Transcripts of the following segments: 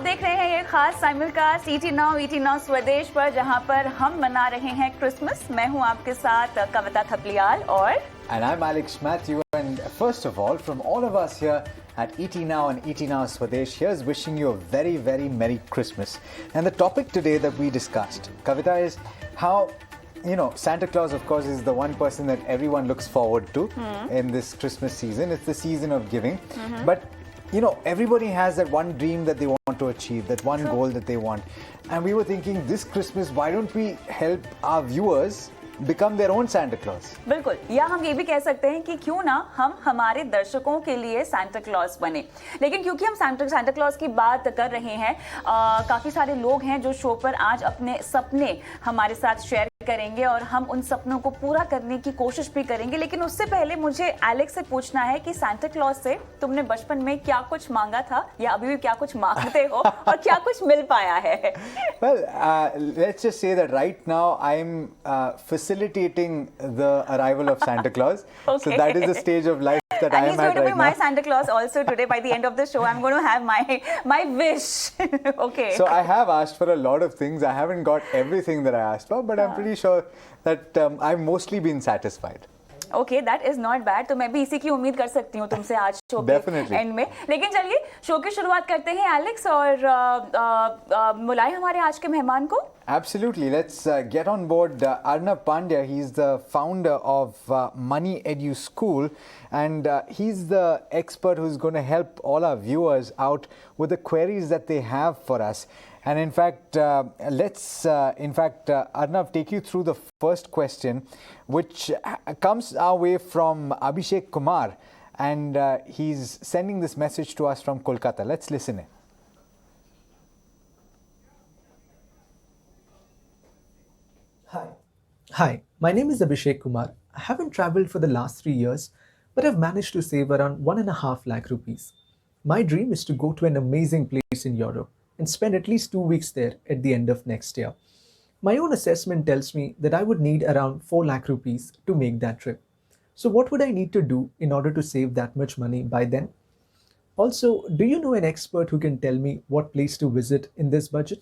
देख रहे हैं ये खास साइमलकास्ट ईटी नाउ स्वदेश पर, जहां पर हम मना रहे हैं क्रिसमस। मैं हूं आपके साथ कविता थपलियाल और And I'm Alex Matthew, and first of all, from all of us here at ET Now and ET Now Swadesh, here's wishing you a very, very Merry Christmas. And the topic today that we discussed, Kavita, is how, Santa Claus, of course, is the one person that everyone looks forward to in this Christmas season. It's the season of giving. But, everybody has that one dream that they want to achieve, that one goal that they want. And we were thinking, this Christmas, why don't we help our viewers become their own Santa Claus? बिल्कुल, या हम ये भी कह सकते हैं कि क्यों ना हम हमारे दर्शकों के लिए सांता क्लॉज बने। लेकिन क्योंकि हम सांता क्लॉज की बात कर रहे हैं, काफी सारे लोग हैं जो शो पर आज अपने सपने हमारे साथ शेयर करेंगे और हम उन सपनों को पूरा करने की कोशिश भी करेंगे। लेकिन उससे पहले मुझे एलेक्स से पूछना है कि सांता क्लॉज से तुमने बचपन में क्या कुछ मांगा था या अभी भी क्या कुछ मांगते हो और क्या कुछ मिल पाया है? Well, let's just say that right now I'm facilitating the arrival of Santa Claus. Okay. So that is the stage of life that I am at right now. And he's going to be my Santa Claus also today. By the end of the show, I'm going to have my wish. Okay. So I have asked for a lot of things. I haven't got everything that I asked for, but I'm pretty sure that I've mostly been satisfied. Okay, that is not bad. तो मैं भी इसी की उम्मीद कर सकती हूँ तुमसे आज शो के एंड में। लेकिन चलिए शो की शुरुआत करते हैं एलेक्स, और बुलाएं हमारे आज के मेहमान को। Absolutely. Let's get on board Arnav Pandya. He's the founder of Money Edu School, and he's the expert who's going to help all our viewers out with the queries that they have for us. And in fact, let's Arnav, take you through the first question, which comes our way from Abhishek Kumar, and he's sending this message to us from Kolkata. Let's listen in. Hi, my name is Abhishek Kumar. I haven't traveled for the last 3 years, but I've managed to save around 1.5 lakh rupees. My dream is to go to an amazing place in Europe and spend at least 2 weeks there at the end of next year. My own assessment tells me that I would need around 4 lakh rupees to make that trip. So what would I need to do in order to save that much money by then? Also, do you know an expert who can tell me what place to visit in this budget?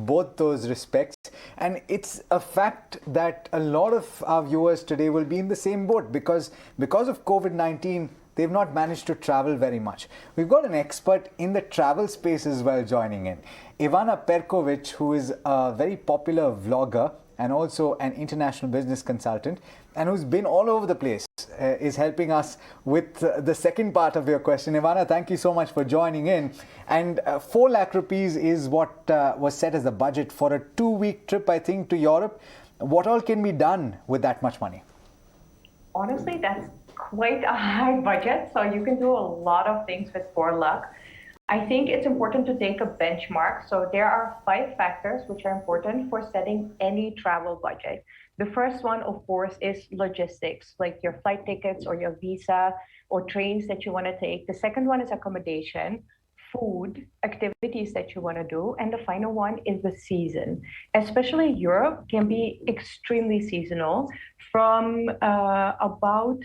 Both those respects, and it's a fact that a lot of our viewers today will be in the same boat because of COVID-19. They've not managed to travel very much. We've got an expert in the travel space as well joining in. Ivana Perkovic, who is a very popular vlogger and also an international business consultant and who's been all over the place, is helping us with the second part of your question. Ivana, thank you so much for joining in. And 4 lakh rupees is what was set as the budget for a 2-week trip, I think, to Europe. What all can be done with that much money? Honestly, that's quite a high budget, so you can do a lot of things with 4 lakh. I think it's important to take a benchmark. So there are 5 factors which are important for setting any travel budget. The first one, of course, is logistics, like your flight tickets or your visa or trains that you want to take. The second one is accommodation, food, activities that you want to do. And the final one is the season. Especially Europe can be extremely seasonal from about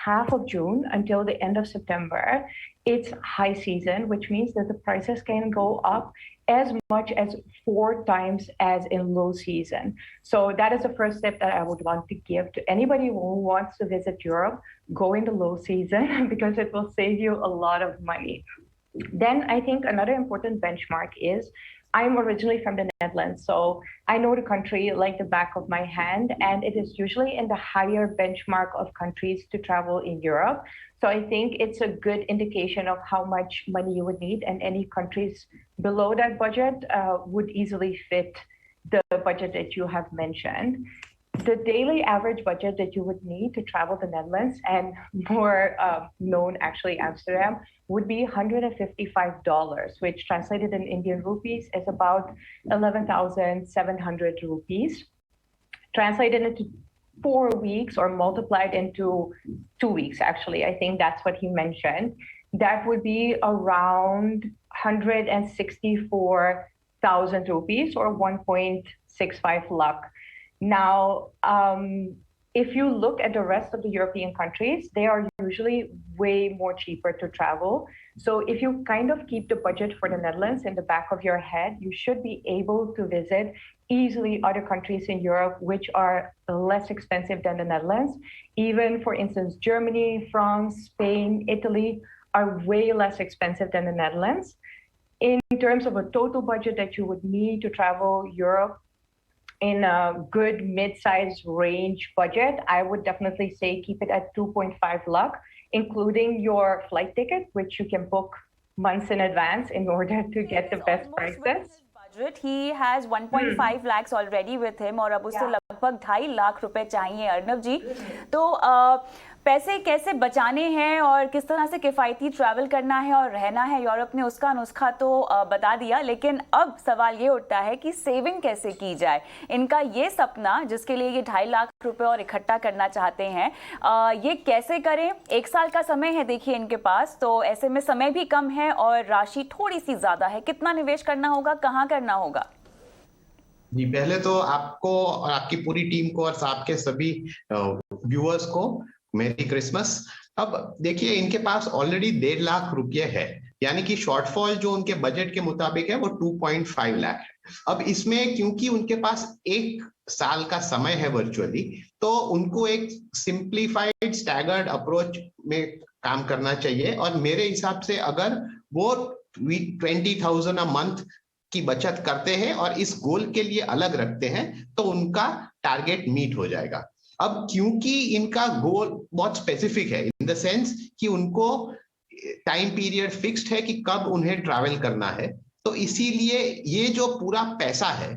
half of June until the end of September. It's high season, which means that the prices can go up as much as 4 times as in low season. So that is the first step that I would want to give to anybody who wants to visit Europe. Go in the low season because it will save you a lot of money. Then I think another important benchmark is I'm originally from the Netherlands, so I know the country like the back of my hand, and it is usually in the higher benchmark of countries to travel in Europe. So I think it's a good indication of how much money you would need, and any countries below that budget would easily fit the budget that you have mentioned. The daily average budget that you would need to travel the Netherlands, and more known actually Amsterdam, would be $155, which translated in Indian rupees is about 11,700 rupees. Translated into 4 weeks or multiplied into 2 weeks, actually, I think that's what he mentioned, that would be around 164,000 rupees or 1.65 lakh. Now, if you look at the rest of the European countries, they are usually way more cheaper to travel. So if you kind of keep the budget for the Netherlands in the back of your head, you should be able to visit easily other countries in Europe which are less expensive than the Netherlands. Even, for instance, Germany, France, Spain, Italy are way less expensive than the Netherlands. In terms of a total budget that you would need to travel Europe, in a good mid-size range budget, I would definitely say keep it at 2.5 lakh, including your flight ticket, which you can book months in advance in order to get the best Almost within prices. his budget. He has 1.5 lakhs already with him और अब उससे लगभग 2.5 लाख रुपए चाहिए अर्नव जी। तो पैसे कैसे बचाने हैं और किस तरह से किफ़ायती ट्रैवल करना है और रहना है यूरोप ने, उसका नुस्खा तो बता दिया, लेकिन अब सवाल ये उठता है कि सेविंग कैसे की जाए। इनका ये सपना जिसके लिए ये 2.5 लाख रुपए और इकट्ठा करना चाहते हैं, ये कैसे करें? 1 साल का समय है देखिए इनके पास, तो ऐसे में समय भी कम है और राशि थोड़ी सी ज़्यादा है। कितना निवेश करना होगा, कहाँ करना होगा? जी, पहले तो आपको और आपकी पूरी टीम को और आपके सभी व्यूअर्स को मेरी क्रिसमस। अब देखिए, इनके पास ऑलरेडी 1.5 लाख रुपए है, यानी कि शॉर्टफॉल जो उनके बजट के मुताबिक है वो 2.5 लाख है। अब इसमें क्योंकि उनके पास 1 साल का समय है वर्चुअली, तो उनको एक सिंप्लीफाइड स्टैगर्ड अप्रोच में काम करना चाहिए। और मेरे हिसाब से अगर वो 20,000 अ मंथ की बचत करते हैं और इस गोल के लिए अलग रखते हैं, तो उनका टारगेट मीट हो जाएगा। अब क्योंकि इनका गोल बहुत स्पेसिफिक है इन द सेंस कि उनको टाइम पीरियड फिक्स्ड है कि कब उन्हें ट्रैवल करना है, तो इसीलिए ये जो पूरा पैसा है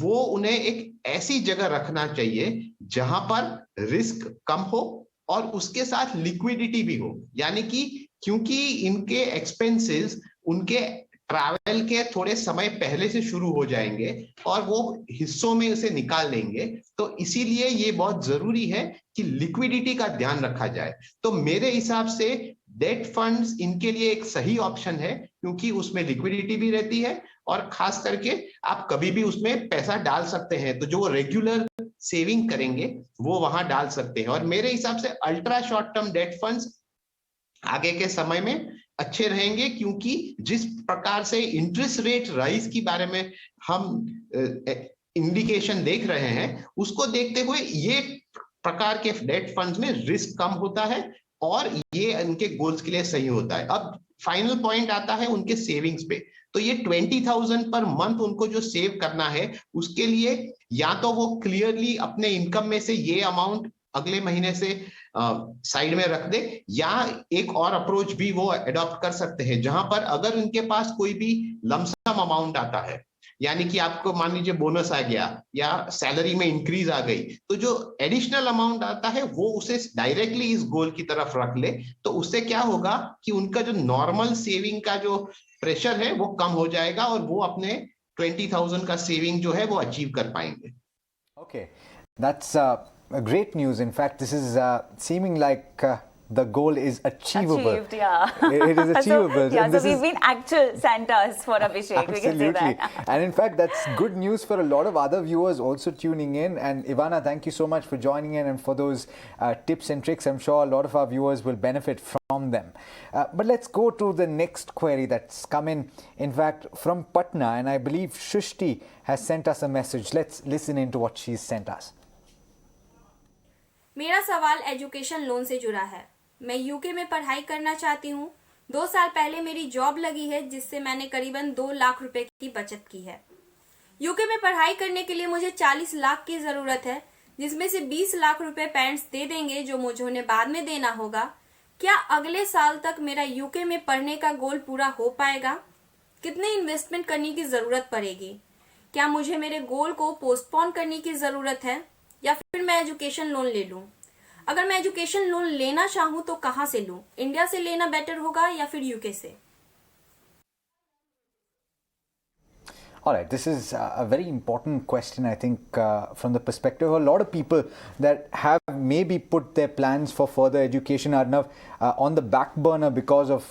वो उन्हें एक ऐसी जगह रखना चाहिए जहां पर रिस्क कम हो और उसके साथ लिक्विडिटी भी हो। यानी कि क्योंकि इनके एक्सपेंसेस उनके ट्रैवल के थोड़े समय पहले से शुरू हो जाएंगे और वो हिस्सों में उसे निकाल लेंगे, तो इसीलिए ये बहुत जरूरी है कि लिक्विडिटी का ध्यान रखा जाए। तो मेरे हिसाब से डेट फंड्स इनके लिए एक सही ऑप्शन है, क्योंकि उसमें लिक्विडिटी भी रहती है और खास करके आप कभी भी उसमें पैसा डाल सकते हैं, तो जो रेगुलर सेविंग करेंगे वो वहां डाल सकते हैं। और मेरे हिसाब से ultra short term debt funds आगे के समय में अच्छे रहेंगे, क्योंकि जिस प्रकार से इंटरेस्ट रेट राइज के बारे में हम इंडिकेशन देख रहे हैं, उसको देखते हुए ये प्रकार के डेट फंड्स में रिस्क कम होता है और ये उनके गोल्स के लिए सही होता है। अब फाइनल पॉइंट आता है उनके सेविंग्स पे। तो ये 20,000 पर मंथ उनको जो सेव करना है, उसके लिए या तो वो क्लियरली अपने इनकम में से ये अमाउंट अगले महीने से साइड में रख दे, या एक और अप्रोच भी वो अडॉप्ट कर सकते हैं, जहां पर अगर उनके पास कोई भी लमसम अमाउंट आता है, यानी कि आपको मान लीजिए बोनस आ गया या सैलरी में इंक्रीज आ गई, तो जो एडिशनल अमाउंट आता है वो उसे डायरेक्टली इस गोल की तरफ रख ले। तो उससे क्या होगा कि उनका जो नॉर्मल सेविंग का जो प्रेशर है वो कम हो जाएगा और वो अपने 20,000 का सेविंग जो है वो अचीव कर पाएंगे। Okay, that's great news. In fact, this is seeming like the goal is achievable. Achieved, yeah. It is achievable. So, yeah, And so this we've is been actual Santas for Abhishek. We can say absolutely. that. And in fact, that's good news for a lot of other viewers also tuning in. And Ivana, thank you so much for joining in and for those tips and tricks. I'm sure a lot of our viewers will benefit from them. But let's go to the next query that's come in fact, from Patna. And I believe Shrishti has sent us a message. Let's listen into what she's sent us. मेरा सवाल education loan से जुड़ा है। मैं UK में पढ़ाई करना चाहती हूँ। 2 साल पहले मेरी जॉब लगी है, जिससे मैंने करीबन 2 लाख रुपए की बचत की है। यूके में पढ़ाई करने के लिए मुझे 40 लाख की जरूरत है, जिसमें से 20 लाख रुपए पेरेंट्स दे देंगे, जो मुझे उन्हें बाद में देना होगा। क्या अगले साल तक मेरा यूके में पढ़ने का गोल पूरा हो पाएगा? कितने इन्वेस्टमेंट करने की जरूरत पड़ेगी? क्या मुझे मेरे गोल को पोस्टपोन करने की जरूरत है, या फिर मैं एजुकेशन लोन ले लूं? अगर मैं एजुकेशन लोन लेना चाहूं तो कहां से लूं? इंडिया से लेना बेटर होगा या फिर यूके से? All right, this is a very important question, I think, from the perspective of a lot of people that have maybe put their plans for further education, Arnav, on the back burner because of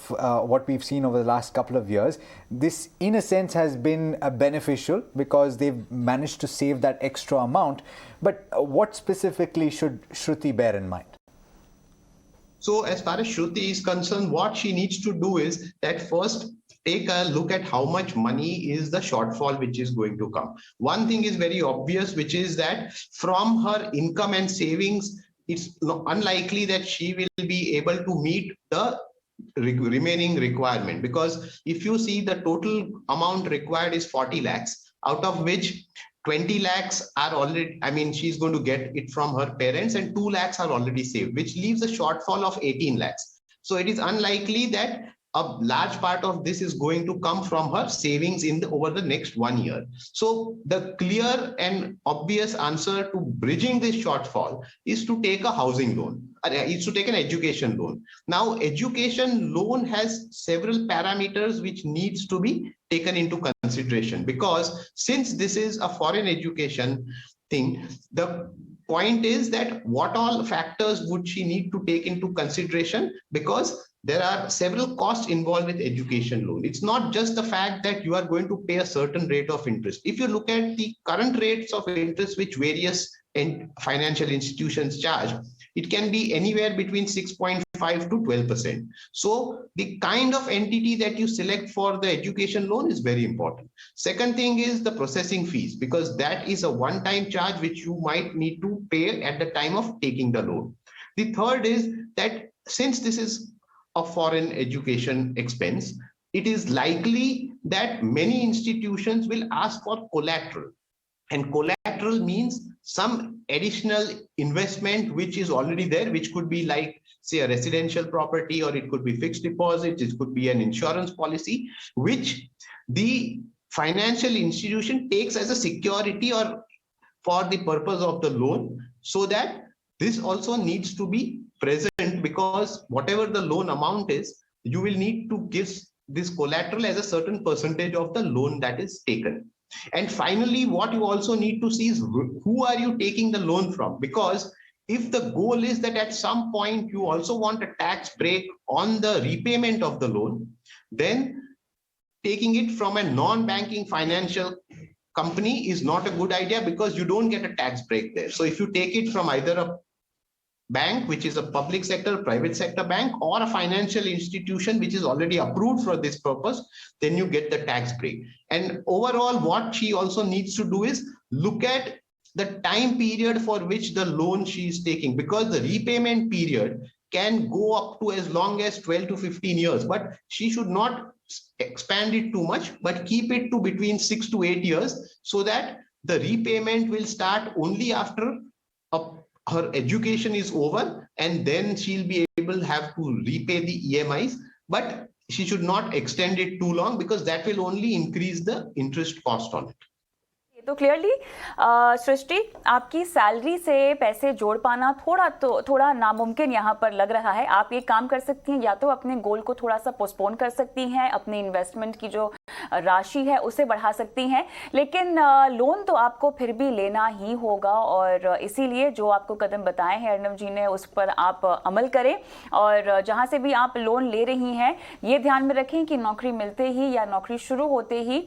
what we've seen over the last couple of years. This, in a sense, has been beneficial because they've managed to save that extra amount. But what specifically should Shruti bear in mind? So as far as Shruti is concerned, what she needs to do is that first take a look at how much money is the shortfall which is going to come. One thing is very obvious, which is that from her income and savings, it's unlikely that she will be able to meet the remaining requirement, because if you see the total amount required is 40 lakhs, out of which 20 lakhs are already, I mean, she's going to get it from her parents, and 2 lakhs are already saved, which leaves a shortfall of 18 lakhs. So it is unlikely that a large part of this is going to come from her savings over the next 1 year. So the clear and obvious answer to bridging this shortfall is to take a housing loan, is to take an education loan. Now, education loan has several parameters which needs to be taken into consideration, because since this is a foreign education thing, the point is that what all factors would she need to take into consideration, because there are several costs involved with education loan. It's not just the fact that you are going to pay a certain rate of interest. If you look at the current rates of interest which various financial institutions charge, it can be anywhere between 6.5 to 12%. So the kind of entity that you select for the education loan is very important. Second thing is the processing fees, because that is a one-time charge which you might need to pay at the time of taking the loan. The third is that since this is a foreign education expense, it is likely that many institutions will ask for collateral. And collateral means some additional investment which is already there, which could be like, say, a residential property, or it could be fixed deposits, it could be an insurance policy, which the financial institution takes as a security or for the purpose of the loan, so that this also needs to be present, because whatever the loan amount is, you will need to give this collateral as a certain percentage of the loan that is taken. And finally, what you also need to see is who are you taking the loan from, because if the goal is that at some point you also want a tax break on the repayment of the loan, then taking it from a non-banking financial company is not a good idea, because you don't get a tax break there. So if you take it from either a bank, which is a public sector, private sector bank, or a financial institution which is already approved for this purpose, then you get the tax break. And overall, what she also needs to do is look at the time period for which the loan she is taking, because the repayment period can go up to as long as 12 to 15 years, but she should not expand it too much, but keep it to between 6 to 8 years, so that the repayment will start only after her education is over, and then she'll be able to have to repay the EMIs, but she should not extend it too long, because that will only increase the interest cost on it. तो clearly सृष्टि, आपकी salary से पैसे जोड़ पाना थोड़ा नामुमकिन यहाँ पर लग रहा है. आप ये काम कर सकती हैं, या तो अपने गोल को थोड़ा सा पोस्टपोन कर सकती हैं, अपने इन्वेस्टमेंट की जो राशि है उसे बढ़ा सकती हैं, लेकिन लोन तो आपको फिर भी लेना ही होगा. और इसीलिए जो आपको कदम बताए हैं अर्नव जी ने, उस पर आप अमल करें. और जहाँ से भी आप लोन ले रही हैं, ये ध्यान में रखें कि नौकरी मिलते ही या नौकरी शुरू होते ही,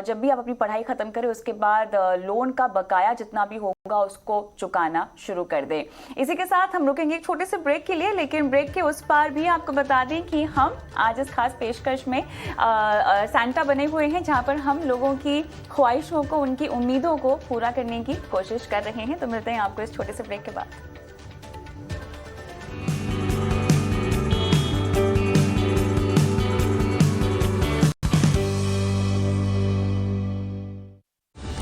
जब भी आप अपनी पढ़ाई खत्म करें, उसके बाद लोन का बकाया जितना भी होगा उसको चुकाना शुरू कर दें. इसी के साथ हम रुकेंगे एक छोटे से ब्रेक के लिए, लेकिन ब्रेक के उस पार भी आपको बता दें कि हम आज इस खास पेशकश में सैंटा बने हुए हैं, जहां पर हम लोगों की ख्वाहिशों को, उनकी उम्मीदों को पूरा करने की कोशिश कर रहे हैं. तो मिलते हैं आपको इस छोटे से ब्रेक के बाद.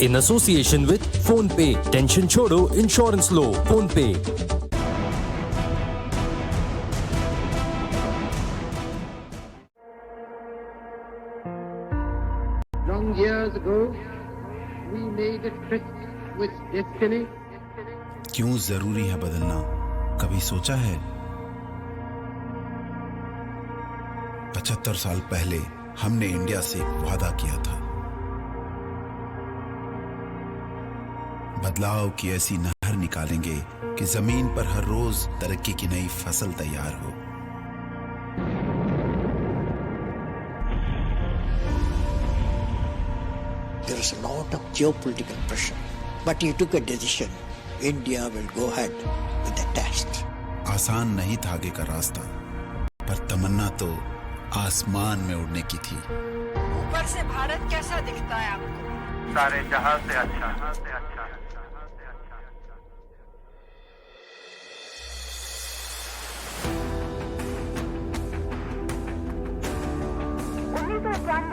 In association with PhonePe, tension chodo, insurance low. PhonePe. Long years ago, we made a tryst with destiny. क्यों जरूरी है बदलना, कभी सोचा है? 75 साल पहले हमने इंडिया से एक वादा किया था, बदलाव की ऐसी नहर निकालेंगे कि जमीन पर हर रोज तरक्की की नई फसल तैयार हो। There is a lot of geopolitical pressure, but he took a decision. India will go ahead with the test. आसान नहीं था आगे का रास्ता, पर तमन्ना तो आसमान में उड़ने की थी। ऊपर से भारत कैसा दिखता है आपको? सारे जहां से अच्छा।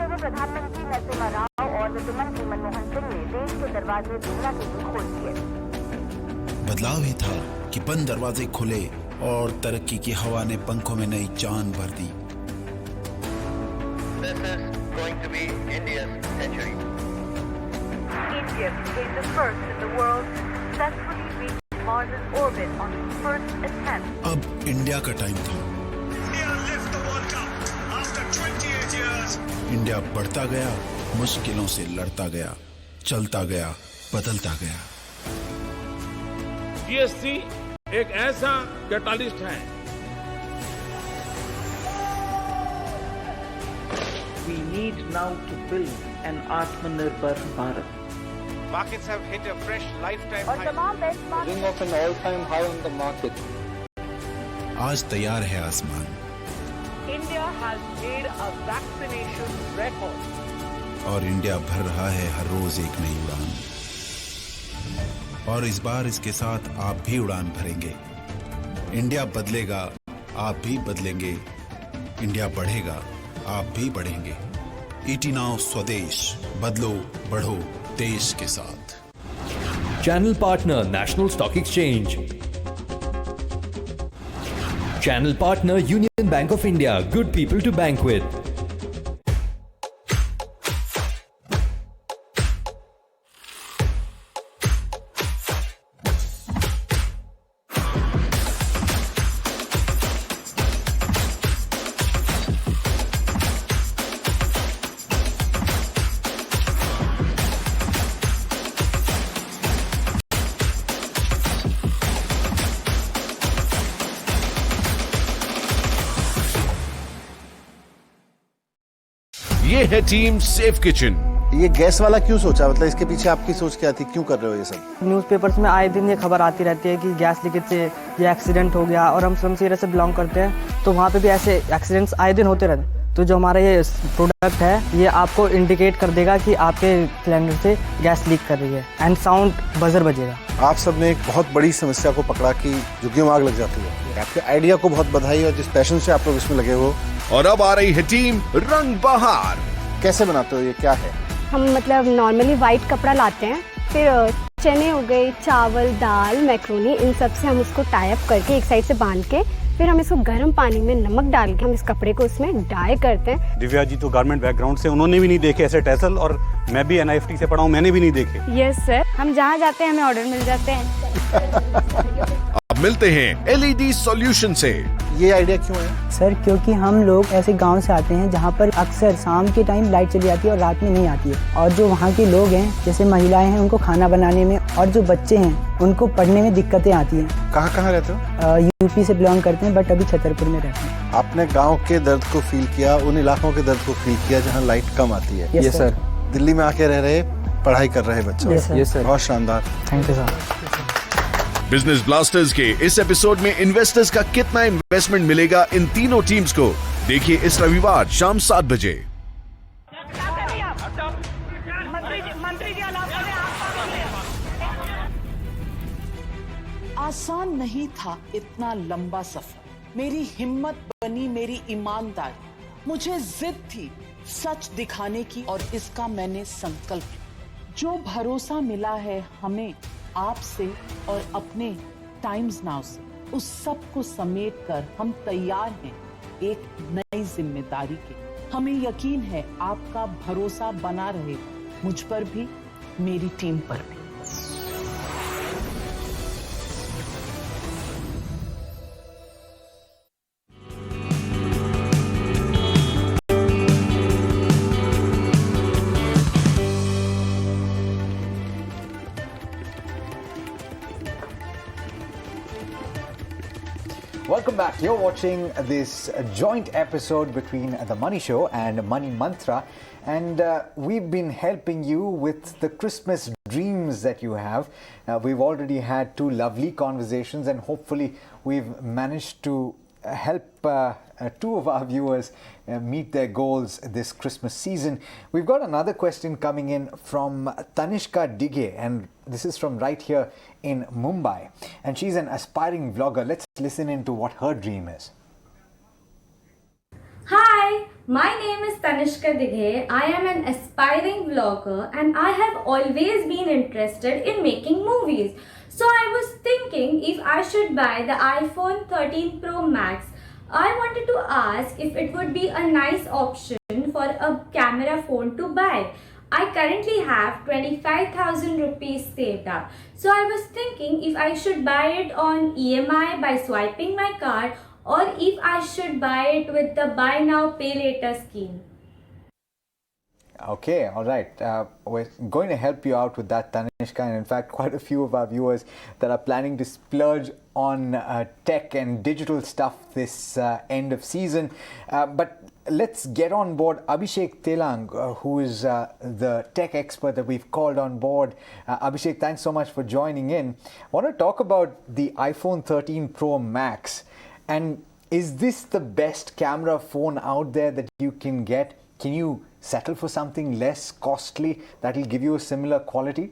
में प्रधानमंत्री नरसिम्हा राव और वित्त मंत्री मनमोहन सिंह ने देश के दरवाजे दुनिया के लिए खोल दिए। बदलाव ही था कि बंद दरवाजे खुले और तरक्की की हवा ने पंखों में नई जान भर दी। This is going to be India's century. India became the first in the world to successfully reach Mars' orbit on its first attempt. अब इंडिया का टाइम था। India lifts the World Cup after 28 years. India बढ़ता गया, मुश्किलों से लड़ता गया, चलता गया, बदलता गया। जीएसटी एक ऐसा कैटालिस्ट है। We need now to build an Atmanirbhar Bharat. Markets have hit a fresh lifetime और तमाम benchmark ring of an all-time high on the market. आज तैयार है आसमान India has made a vaccination record. और इंडिया भर रहा है हर रोज एक नई उड़ान। और इस बार इसके साथ आप भी उड़ान भरेंगे। इंडिया बदलेगा, आप भी बदलेंगे। इंडिया बढ़ेगा, आप भी बढ़ेंगे। ईटी नाउ स्वदेश, बदलो बढ़ो देश के साथ। Channel partner National Stock Exchange. Channel partner Union Bank of India. Good people to bank with. ये है टीम सेफ किचन। ये गैस वाला क्यों सोचा, मतलब इसके पीछे आपकी सोच क्या थी, क्यों कर रहे हो ये सब? न्यूज़पेपर्स में आए दिन ये खबर आती रहती है कि गैस लीकेज से ये एक्सीडेंट हो गया, और हम शम्स एरिया से बिलोंग करते हैं तो वहाँ पे भी ऐसे एक्सीडेंट्स आए दिन होते रहते हैं। तो जो हमारा ये प्रोडक्ट है ये आपको इंडिकेट कर देगा कि आपके सिलेंडर से गैस लीक कर रही है, एंड साउंड बजर बजेगा। आप सब ने एक बहुत बड़ी समस्या को पकड़ा कि झुग्गियों में आग लग जाती है। आपके आइडिया को बहुत बधाई, और जिस पैशन से आप लोग इसमें लगे हो। और अब आ रही है टीम रंग बहार। कैसे बनाते हो, ये क्या है? हम मतलब नॉर्मली वाइट कपड़ा लाते हैं, फिर चने हो गए, चावल, दाल, मैक्रोनी, इन सब से हम उसको टाई अप करके एक साइड से बांध के फिर हम इसको गर्म पानी में नमक डाल के हम इस कपड़े को उसमें डाई करते हैं। दिव्या जी तो गारमेंट बैकग्राउंड से, उन्होंने भी नहीं देखे ऐसे टैसल, और मैं भी NIFT से पढ़ा हूँ, मैंने भी नहीं देखे। यस सर, हम जहाँ जाते हैं हमें ऑर्डर मिल जाते हैं। अब मिलते हैं LED सॉल्यूशन से। ये आइडिया क्यों है? सर क्योंकि हम लोग ऐसे गांव से आते हैं जहां पर अक्सर शाम के टाइम लाइट चली जाती है और रात में नहीं आती है, और जो वहां के लोग हैं जैसे महिलाएं हैं उनको खाना बनाने में, और जो बच्चे हैं उनको पढ़ने में दिक्कतें आती हैं। कहाँ रहते हो? यूपी से बिलोंग करते हैं, बट अभी छतरपुर में रहते हैं। आपने गाँव के दर्द को फील किया, उन इलाकों के दर्द को फील किया जहाँ लाइट कम आती है। Yes sir. दिल्ली में आके रह रहे, पढ़ाई कर रहे बच्चे। Yes sir. बहुत शानदार, thank you sir. Business blasters के इस एपिसोड में इन्वेस्टर्स का कितना इन्वेस्टमेंट मिलेगा इन तीनों टीम्स को, देखिए इस रविवार शाम 7 बजे। आसान नहीं था इतना लंबा सफर, मेरी हिम्मत बनी मेरी ईमानदारी, मुझे जिद थी सच दिखाने की, और इसका मैंने संकल्प लिया। जो भरोसा मिला है हमें आपसे और अपने टाइम्स नाउ से, उस सब को समेट कर हम तैयार हैं एक नई जिम्मेदारी के। हमें यकीन है आपका भरोसा बना रहे, मुझ पर भी, मेरी टीम पर भी। Welcome back. You're watching this joint episode between The Money Show and Money Mantra. And we've been helping you with the Christmas dreams that you have. We've already had 2 lovely conversations, and hopefully we've managed to help 2 of our viewers meet their goals this Christmas season. We've got another question coming in from Tanishka Digge, and this is from right here in Mumbai. And she's an aspiring vlogger. Let's listen into what her dream is. Hi, my name is Tanishka Dighe. I am an aspiring vlogger and I have always been interested in making movies. So I was thinking if I should buy the iPhone 13 Pro Max. I wanted to ask if it would be a nice option for a camera phone to buy. I currently have 25,000 rupees saved up. So I was thinking if I should buy it on EMI by swiping my card, or if I should buy it with the buy now pay later scheme. Okay, all right. We're going to help you out with that, Tanishka, and in fact quite a few of our viewers that are planning to splurge on tech and digital stuff this end of season. But let's get on board Abhishek Telang, who is the tech expert that we've called on board. Abhishek, thanks so much for joining in. I want to talk about the iPhone 13 Pro Max. And is this the best camera phone out there that you can get? Can you settle for something less costly that will give you a similar quality?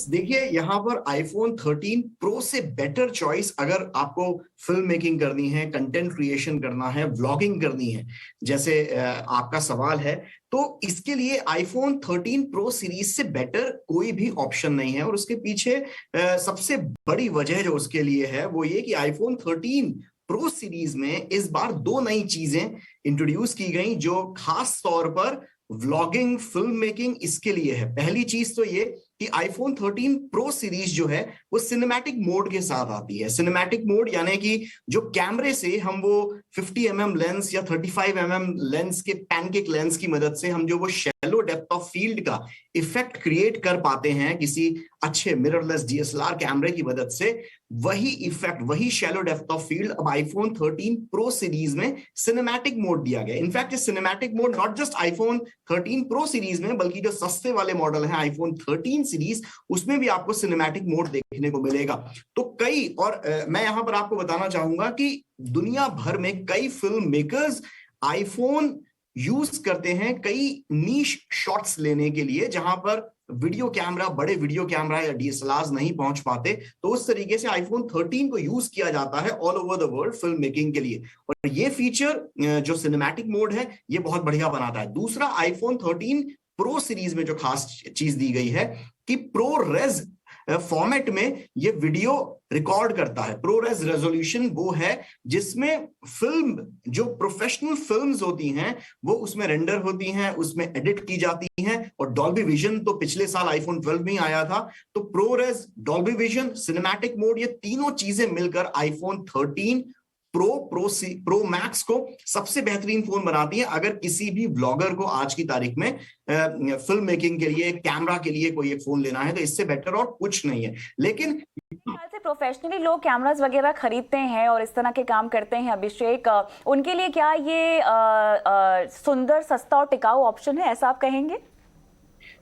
देखिए यहाँ पर iPhone 13 Pro से better choice अगर आपको film making करनी है, content creation करना है, व्लॉगिंग करनी है, जैसे आपका सवाल है, तो इसके लिए iPhone 13 Pro सीरीज से बेटर कोई भी ऑप्शन नहीं है। और उसके पीछे सबसे बड़ी वजह जो उसके लिए है वो ये कि iPhone 13 Pro सीरीज में इस बार 2 नई चीजें इंट्रोड्यूस की गई जो खास तौर पर व्लॉगिंग, फिल्म मेकिंग इसके लिए है। पहली चीज तो ये कि iPhone 13 Pro सीरीज जो है वो सिनेमैटिक मोड के साथ आती है। सिनेमैटिक मोड यानी कि जो कैमरे से हम वो 50mm लेंस या 35mm लेंस के पैनकेक लेंस की मदद से हम जो वो शैलो डेप्थ ऑफ फील्ड का इफेक्ट क्रिएट कर पाते हैं किसी अच्छे मिररलेस DSLR कैमरे की मदद से, वही इफेक्ट, वही शैलो डेप्थ ऑफ फील्ड अब iPhone 13 Pro सीरीज में सिनेमैटिक मोड दिया गया। इनफैक्ट ये cinematic mode not just iPhone 13 Pro series में बल्कि जो सस्ते वाले मॉडल है iPhone 13 सीरीज उसमें भी आपको सिनेमैटिक मोड देखने को मिलेगा। तो कई और मैं यहां पर आपको बताना चाहूंगा कि दुनिया भर में कई फिल्म मेकर्स आईफोन यूज करते हैं कई नीश शॉट्स लेने के लिए जहां पर वीडियो कैमरा, बड़े वीडियो कैमरा या DSLRs नहीं पहुंच पाते, तो उस तरीके से iPhone 13 को यूज किया जाता है all over the world film making के लिए। और ये फीचर जो सिनेमैटिक मोड है ये बहुत बढ़िया बनाता है। दूसरा, iPhone 13 Pro सीरीज में जो खास चीज दी गई है कि ProRes फॉर्मेट में ये वीडियो रिकॉर्ड करता है। ProRes रेजोल्यूशन वो है जिसमें फिल्म, जो प्रोफेशनल फिल्म्स होती हैं वो उसमें रेंडर होती हैं, उसमें एडिट की जाती हैं। और डॉल्बी विजन तो पिछले साल iPhone 12 में ही आया था। तो ProRes, Dolby vision, cinematic mode, ये तीनों चीजें मिलकर iPhone 13 Pro Max को सबसे बेहतरीन फोन बनाती है। अगर किसी भी ब्लॉगर को आज की तारीख में फिल्म मेकिंग के लिए, कैमरा के लिए कोई एक फोन लेना है तो इससे बेटर और कुछ नहीं है। लेकिन से प्रोफेशनली लोग कैमरास वगैरह खरीदते हैं और इस तरह के काम करते हैं, अभिषेक, उनके लिए क्या ये सुंदर, सस्ता और टिकाऊ ऑप्शन है, ऐसा आप कहेंगे?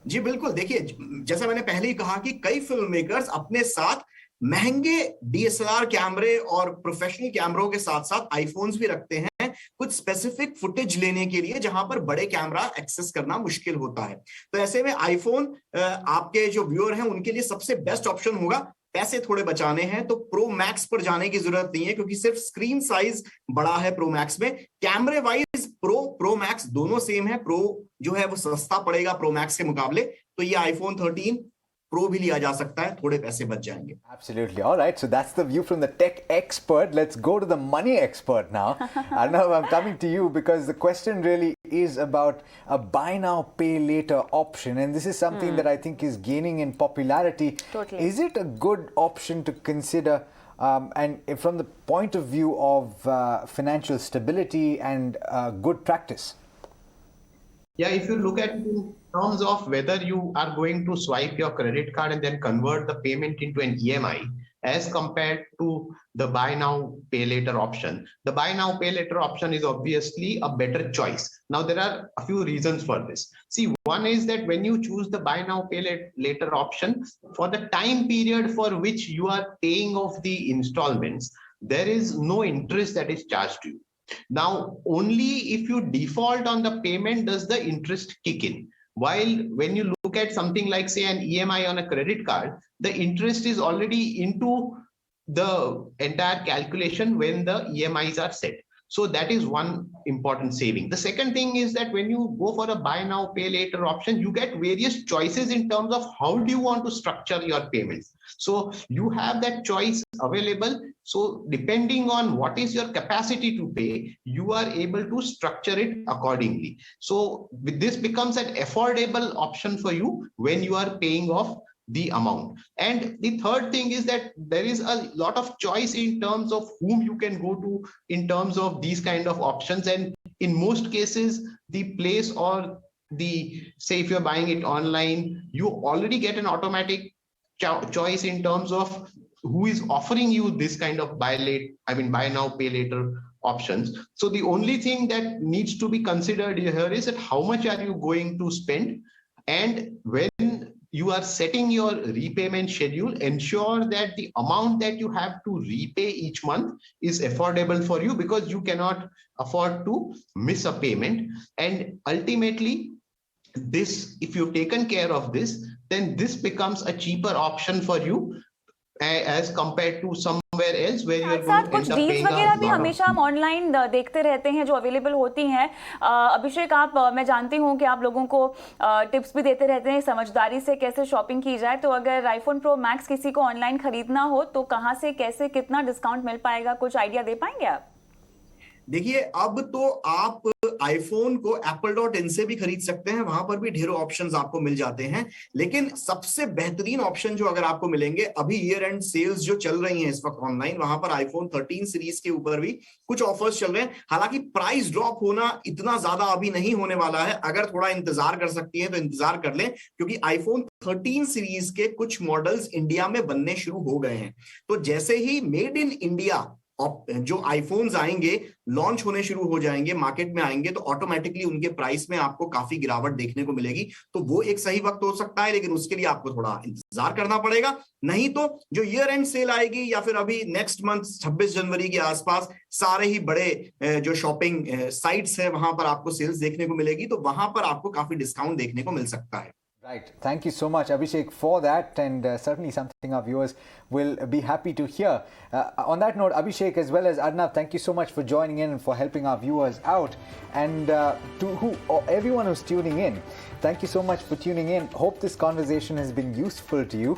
जी बिल्कुल। देखिए, जैसा मैंने पहले ही कहा कि कई फिल्म मेकर्स अपने साथ महंगे DSLR कैमरे और प्रोफेशनल कैमरों के साथ साथ आईफोन्स भी रखते हैं कुछ स्पेसिफिक फुटेज लेने के लिए जहां पर बड़े कैमरा एक्सेस करना मुश्किल होता है। तो ऐसे में आईफोन आपके जो व्यूअर हैं उनके लिए सबसे बेस्ट ऑप्शन होगा। पैसे थोड़े बचाने हैं तो प्रो मैक्स पर जाने की जरूरत नहीं है क्योंकि सिर्फ स्क्रीन साइज बड़ा है प्रो मैक्स में। कैमरे वाइज प्रो मैक्स दोनों सेम है। प्रो जो है वो सस्ता पड़ेगा प्रो मैक्स के मुकाबले, तो ये आईफोन 13 Pro भी लिया जा सकता है, थोड़े पैसे बच जाएंगे। Absolutely. All right. So that's the view from the tech expert. Let's go to the money expert now. Arnav, I'm coming to you because the question really is about a buy now, pay later option. And this is something that I think is gaining in popularity. Totally. Is it a good option to consider? And from the point of view of financial stability and good practice? Yeah, if you look at it in terms of whether you are going to swipe your credit card and then convert the payment into an EMI, as compared to the buy now, pay later option. The buy now, pay later option is obviously a better choice. Now, there are a few reasons for this. See, one is that when you choose the buy now, pay later option, for the time period for which you are paying off the installments, there is no interest that is charged to you. Now, only if you default on the payment does the interest kick in. While when you look at something like, say, an EMI on a credit card, the interest is already into the entire calculation when the EMIs are set. So that is one important saving. The second thing is that when you go for a buy now, pay later option, you get various choices in terms of how do you want to structure your payments. So you have that choice available. So depending on what is your capacity to pay, you are able to structure it accordingly. So this becomes an affordable option for you when you are paying off the amount. And the third thing is that there is a lot of choice in terms of whom you can go to in terms of these kind of options. And in most cases, the place or the, say, if you're buying it online, you already get an automatic choice in terms of who is offering you this kind of buy now, pay later options. So the only thing that needs to be considered here is that how much are you going to spend, and when you are setting your repayment schedule, ensure that the amount that you have to repay each month is affordable for you, because you cannot afford to miss a payment. And ultimately, this, if you've taken care of this, then this becomes a cheaper option for you as compared to somewhere else where you're going to कुछ end up deals paying वगैरह भी a lot हमेशा हम online देखते रहते हैं जो available होती हैं। अभिषेक, आप, मैं जानती हूँ कि आप लोगों को टिप्स भी देते रहते हैं समझदारी से कैसे शॉपिंग की जाए। तो अगर आईफोन प्रो मैक्स किसी को ऑनलाइन खरीदना हो तो कहाँ से, कैसे, कितना डिस्काउंट मिल पाएगा, कुछ आइडिया दे पाएंगे आप? देखिए, अब तो आप आईफोन को apple.in से भी खरीद सकते हैं, वहां पर भी ढेरों ऑप्शंस आपको मिल जाते हैं। लेकिन सबसे बेहतरीन ऑप्शन जो अगर आपको मिलेंगे, अभी ईयर एंड सेल्स जो चल रही हैं इस वक्त ऑनलाइन, वहां पर आईफोन 13 सीरीज के ऊपर भी कुछ ऑफर्स चल रहे हैं। हालांकि प्राइस ड्रॉप होना इतना ज्यादा अभी नहीं होने वाला है, अगर थोड़ा इंतजार कर सकती हैं तो इंतजार कर लें, क्योंकि आईफोन 13 सीरीज के कुछ मॉडल्स इंडिया में बनने शुरू हो गए हैं। तो जैसे ही मेड इन इंडिया जो आईफोन्स आएंगे, लॉन्च होने शुरू हो जाएंगे, मार्केट में आएंगे, तो ऑटोमेटिकली उनके प्राइस में आपको काफी गिरावट देखने को मिलेगी। तो वो एक सही वक्त हो सकता है, लेकिन उसके लिए आपको थोड़ा इंतजार करना पड़ेगा। नहीं तो जो ईयर एंड सेल आएगी या फिर अभी नेक्स्ट मंथ 26 जनवरी के आसपास सारे ही बड़े जो शॉपिंग साइट्स हैं वहां पर आपको सेल्स देखने को मिलेगी, तो वहां पर आपको काफी डिस्काउंट देखने को मिल सकता है। Right. Thank you so much, Abhishek, for that, and certainly something our viewers will be happy to hear. On that note, Abhishek as well as Arnav, thank you so much for joining in and for helping our viewers out. And everyone who's tuning in, thank you so much for tuning in. Hope this conversation has been useful to you.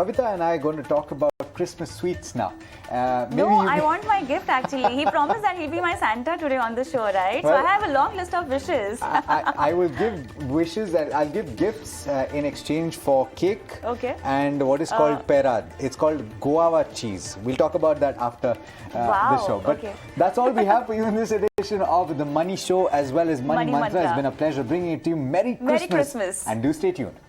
Kavita and I are going to talk about Christmas sweets now. I want my gift actually. He promised that he'll be my Santa today on the show, right? Well, so I have a long list of wishes. I will give wishes and I'll give gifts in exchange for cake and what is called perad. It's called guava cheese. We'll talk about that after the show. But that's all we have for you in this edition of The Money Show as well as Money Mantra. It's been a pleasure bringing it to you. Merry Christmas. And do stay tuned.